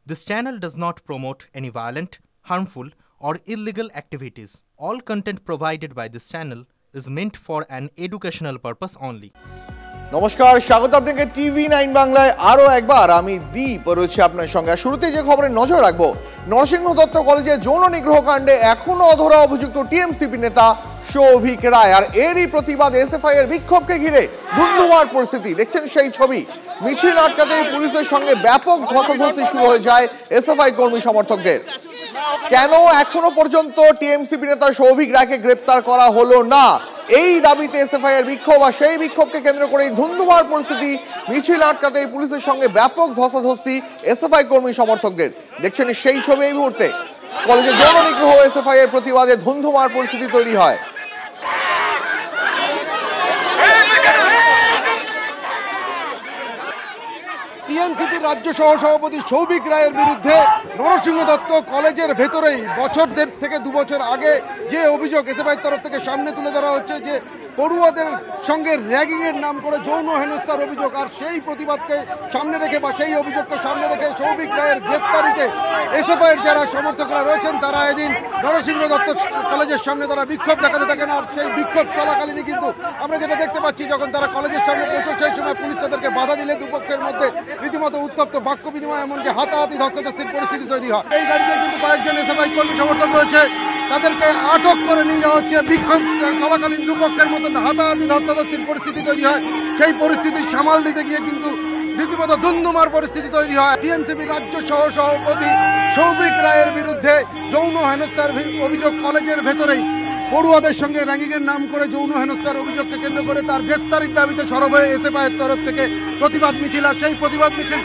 This channel does not promote any violent, harmful, or illegal activities. All content provided by this channel is meant for an educational purpose only. নমস্কার, স্বাগত আপনাকে TV9 বাংলায়। আরও একবার আমি দীপ রয়েছি আপনার সঙ্গে। শুরুতে যে খবরে নজর রাখবো, নরসিংহ দত্ত কলেজে যৌন নিগ্রহ কাণ্ডে এখনো অধরা অভিযুক্ত টিএমসিপি নেতা সৌভিক রায়, আর এরই প্রতিবাদ এসএফআই এর বিক্ষোভকে ঘিরে ধুন্ধুমার পরিস্থিতি। দেখছেন সেই ছবি। মিছিল আটকাতে পুলিশের সঙ্গে ব্যাপক ধস্তাধস্তি শুরু হয়ে যায় এসএফআই কর্মী সমর্থকদের। কেন এখনো পর্যন্ত টিএমসিপি নেতা সৌভিক রায়কে গ্রেপ্তার করা হলো না, এই দাবিতে এসএফআই এর বিক্ষোভ, আর সেই বিক্ষোভকে কেন্দ্র করে ধুন্ধুমার পরিস্থিতি। মিছিল আটকাতে পুলিশের সঙ্গে ব্যাপক ধস্তাধস্তি এসএফআই কর্মী সমর্থকদের। দেখছেন সেই ছবি এই মুহূর্তে। কলেজে যৌন নিগ্রহ এসএফআই এর প্রতিবাদে ধুন্ধুমার পরিস্থিতি তৈরি হয়। টিএমসিপির রাজ্য সহ সভাপতি সৌভিক রায়ের বিরুদ্ধে নরসিংহ দত্ত কলেজের ভেতরেই বছর দেড় থেকে দু বছর আগে যে অভিযোগ এসএফআই তরফ থেকে সামনে তুলে ধরা হচ্ছে, যে পড়ুয়াদের সঙ্গে র্যাগিংয়ের নাম করে যৌন হেনস্থার অভিযোগ, আর সেই প্রতিবাদকে সামনে রেখে বা সেই অভিযোগকে সামনে রেখে সৌভিক রায়ের গ্রেপ্তারিতে এসএফআইয়ের যারা সমর্থকরা রয়েছেন তারা এদিন নরসিংহ দত্ত কলেজের সামনে তারা বিক্ষোভ দেখাতে থাকেন। আর সেই বিক্ষোভ চলাকালীনই কিন্তু আমরা যেটা দেখতে পাচ্ছি, যখন তারা কলেজের সামনে পৌঁছে সেই সময় পুলিশ তাদেরকে বাধা দিলে দুপক্ষের মধ্যে রীতিমতো উত্তপ্ত বাক্য বিনিময়, এমনকি হাতাহাতি ধস্তাধস্তির পরিস্থিতি তৈরি হয়। এই গাড়িতে কিন্তু কয়েকজন এসএফআই কর্মী সমর্থক রয়েছে, তাদেরকে আটক করে নিয়ে যাওয়া হচ্ছে। বিক্ষোভ চলাকালীন দুপক্ষের মধ্যে হাতাহাতি ধস্তাধস্তির পরিস্থিতি তৈরি হয়। সেই পরিস্থিতি সামাল দিতে গিয়ে কিন্তু রীতিমতো ধুন্ধুমার পরিস্থিতি তৈরি হয়। টিএমসিপি রাজ্য সহ সভাপতি সৌভিক রায়ের বিরুদ্ধে যৌন হেনস্থার অভিযোগ কলেজের ভেতরেই পড়ুয়াদের সঙ্গে র্যাগিংয়ের নাম করে যৌন হেনস্থার অভিযোগকে কেন্দ্র করে তার গ্রেপ্তারির দাবিতে সরব হয়ে এসএফআই এর তরফ থেকে প্রতিবাদ মিছিল, আর সেই প্রতিবাদ মিছিল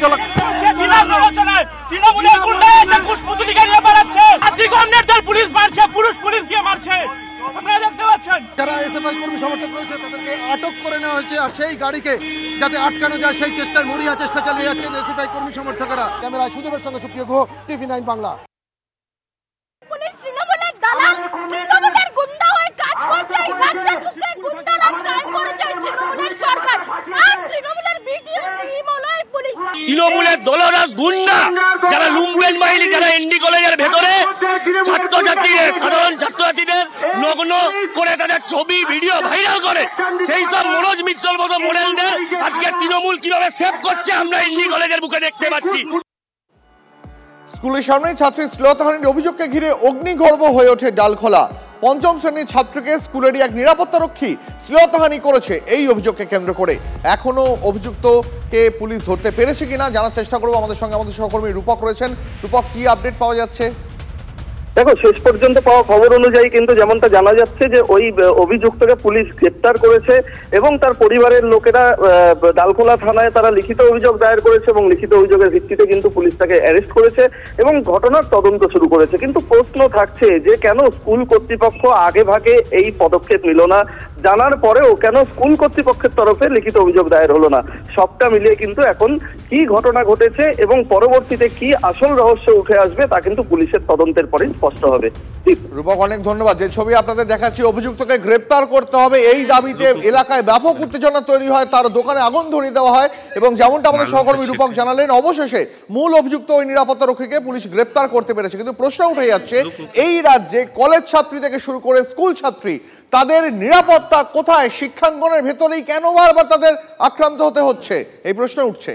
যারা এসএফআই কর্মী সমর্থক রয়েছে তাদেরকে আটক করে নেওয়া হয়েছে, আর সেই গাড়িকে যাতে আটকানো যায় সেই চেষ্টায় মরিয়া চেষ্টা চালিয়ে যাচ্ছেন এসএফআই কর্মী সমর্থকরা। ক্যামেরায় সুদেবের সঙ্গে সুপ্রিয় গুহ, TV9 বাংলা। পুলিশ তৃণমূলের দালাল, তৃণমূলের গুন্ডা হয়ে কাজ করছে। এই রাজ্যের বুকে গুন্ডারাজ কায়েম করেছে তৃণমূলের সরকার, আর তৃণমূলের ভিডিও টিম হলো পুলিশ। তৃণমূলের দলদাস গুন্ডা যারা লুম্বেন বাহিনী, যারা এনডি কলেজের ভেতরে ছাত্রছাত্রীদের, সাধারণ ছাত্রছাত্রীদের নগ্ন করে তাদের ছবি ভিডিও ভাইরাল করে, সেই সব মনোজ মিত্রর মতো মডেলদের আজকে তৃণমূল কিভাবে সেভ করছে আমরা এনডি কলেজের বুকে দেখতে পাচ্ছি। স্কুলের সামনে ছাত্রীর শ্লীলতাহানির অভিযোগকে ঘিরে অগ্নিগর্ভ হয়ে ওঠে ডালখোলা। পঞ্চম শ্রেণীর ছাত্রীকে স্কুলেরই এক নিরাপত্তারক্ষী শ্লীলতাহানি করেছে। এই অভিযোগকে কেন্দ্র করে এখনো অভিযুক্তকে পুলিশ ধরতে পেরেছে কিনা জানার চেষ্টা করবো। আমাদের সঙ্গে আমাদের সহকর্মী রূপক রয়েছেন। রূপক, কি আপডেট পাওয়া যাচ্ছে? দেখো, শেষ পর্যন্ত পাওয়া খবর অনুযায়ী কিন্তু যেমনটা জানা যাচ্ছে যে ওই অভিযুক্তকে পুলিশ গ্রেপ্তার করেছে এবং তার পরিবারের লোকেরা ডালখোলা থানায় তারা লিখিত অভিযোগ দায়ের করেছে এবং লিখিত অভিযোগের ভিত্তিতে কিন্তু পুলিশ তাকে অ্যারেস্ট করেছে এবং ঘটনার তদন্ত শুরু করেছে। কিন্তু প্রশ্ন থাকছে যে কেন স্কুল কর্তৃপক্ষ আগে ভাগে এই পদক্ষেপ নিল না, জানার পরেও কেন স্কুল কর্তৃপক্ষের তরফে লিখিত অভিযোগ দায়ের হলো না। সবটা মিলিয়ে কিন্তু এখন কি ঘটনা ঘটেছে এবং পরবর্তীতে কি আসল রহস্য উঠে আসবে তা কিন্তু পুলিশের তদন্তের পরেই স্পষ্ট হবে। রূপক, অনেক ধন্যবাদ। যে ছবি আপনাদের দেখাচ্ছি, অভিযুক্তকে গ্রেপ্তার করতে হবে এই দাবিতে এলাকায় ব্যাপক উত্তেজনা তৈরি হয়, তার দোকানে আগুন ধরিয়ে দেওয়া হয় এবং যেমনটা আমাদের সহকর্মী রূপক জানালেন, অবশেষে মূল অভিযুক্ত ওই নিরাপত্তারক্ষীকে পুলিশ গ্রেপ্তার করতে পেরেছে। কিন্তু প্রশ্ন উঠে যাচ্ছে, এই রাজ্যে কলেজ ছাত্রী থেকে শুরু করে স্কুল ছাত্রী, তাদের নিরাপত্তা কোথায়? শিক্ষাঙ্গনের ভেতরেই কেন বারবার তাদের আক্রান্ত হতে হচ্ছে, এই প্রশ্ন উঠছে।